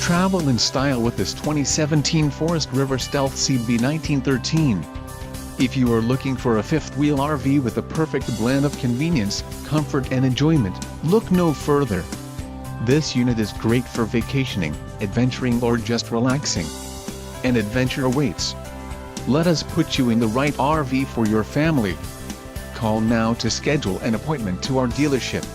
Travel in style with this 2017 Forest River Stealth CB1913. If you are looking for a fifth-wheel RV with a perfect blend of convenience, comfort and enjoyment, look no further. This unit is great for vacationing, adventuring or just relaxing. An adventure awaits. Let us put you in the right RV for your family. Call now to schedule an appointment to our dealership.